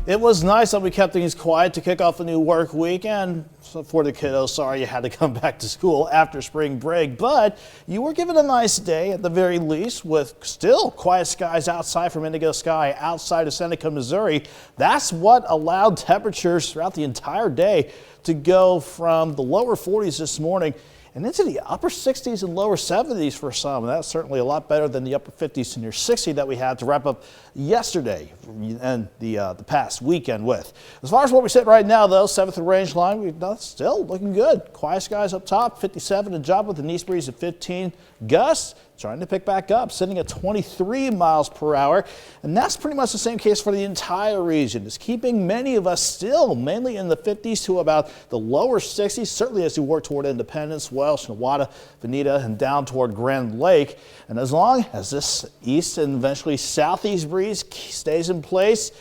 It was nice that we kept things quiet to kick off a new work week, and for the kiddos, sorry you had to come back to school after spring break, but you were given a nice day at the very least with still quiet skies outside from Indigo Sky outside of Seneca, Missouri. That's what allowed temperatures throughout the entire day to go from the lower 40s this morning and into the upper 60s and lower 70s for some. And that's certainly a lot better than the upper 50s to near 60 that we had to wrap up yesterday and the past weekend with. As far as where we sit right now, though, 7th and range line, we're still looking good. Quiet skies up top, 57 and job with an east breeze of 15. Gusts trying to pick back up, sitting at 23 miles per hour. And that's pretty much the same case for the entire region. It's keeping many of us still mainly in the 50s to about the lower 60s, certainly as we work toward Independence, Welsh, Nowata, Veneta, and down toward Grand Lake. And as long as this east and eventually southeast breeze stays in place,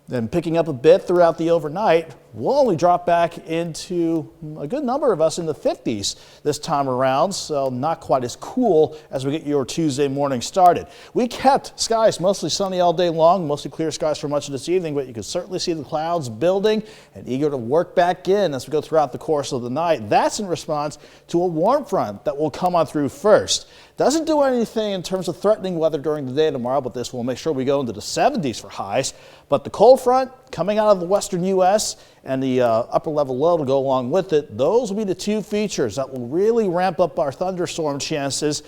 then picking up a bit throughout the overnight, we'll only drop back into a good number of us in the 50s this time around, so not quite as cool as we get your Tuesday morning started. We kept skies mostly sunny all day long, mostly clear skies for much of this evening, but you can certainly see the clouds building and eager to work back in as we go throughout the course of the night. That's in response to a warm front that will come on through first. Doesn't do anything in terms of threatening weather during the day tomorrow, but this will make sure we go into the 70s for highs. But the cold front coming out of the western U.S. and the upper level low to go along with it, those will be the two features that will really ramp up our thunderstorm chances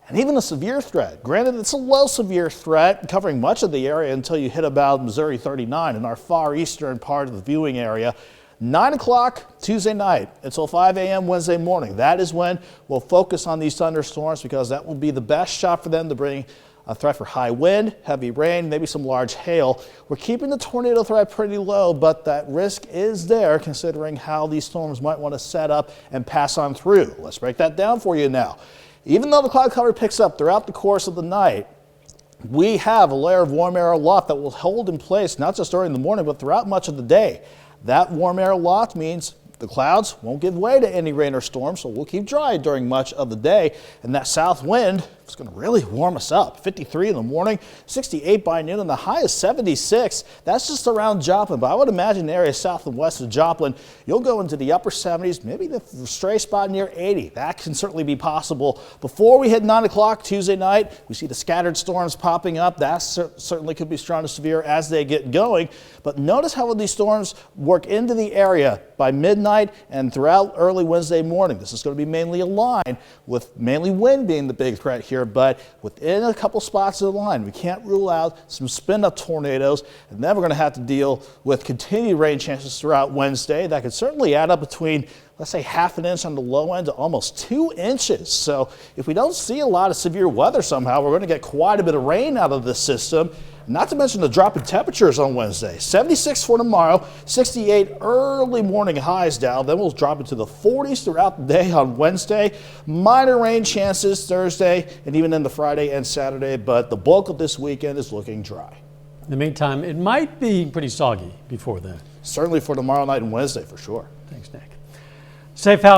and even a severe threat. Granted, it's a low severe threat covering much of the area until you hit about Missouri 39 in our far eastern part of the viewing area. 9 o'clock Tuesday night until 5 a.m. Wednesday morning. That is when we'll focus on these thunderstorms because that will be the best shot for them to bring a threat for high wind, heavy rain, maybe some large hail. We're keeping the tornado threat pretty low, but that risk is there considering how these storms might want to set up and pass on through. Let's break that down for you now. Even though the cloud cover picks up throughout the course of the night, we have a layer of warm air aloft that will hold in place not just during the morning, but throughout much of the day. That warm air aloft means the clouds won't give way to any rain or storm, so we'll keep dry during much of the day. And that south wind is going to really warm us up. 53 in the morning, 68 by noon, and the high is 76. That's just around Joplin, but I would imagine the area south and west of Joplin, you'll go into the upper 70s, maybe the stray spot near 80. That can certainly be possible. Before we hit 9 o'clock Tuesday night, we see the scattered storms popping up. That certainly could be strong to severe as they get going. But notice how these storms work into the area by midnight and throughout early Wednesday morning. This is going to be mainly aligned with mainly wind being the big threat here, but within a couple spots of the line, we can't rule out some spin-up tornadoes, and then we're going to have to deal with continued rain chances throughout Wednesday. That could certainly add up between, let's say, ½ an inch on the low end to almost 2 inches. So if we don't see a lot of severe weather somehow, we're going to get quite a bit of rain out of this system. Not to mention the drop in temperatures on Wednesday. 76 for tomorrow, 68 early morning highs down. Then we'll drop into the 40s throughout the day on Wednesday. Minor rain chances Thursday and even into Friday and Saturday, but the bulk of this weekend is looking dry. In the meantime, it might be pretty soggy before then. Certainly for tomorrow night and Wednesday for sure. Thanks, Nick. Safe house.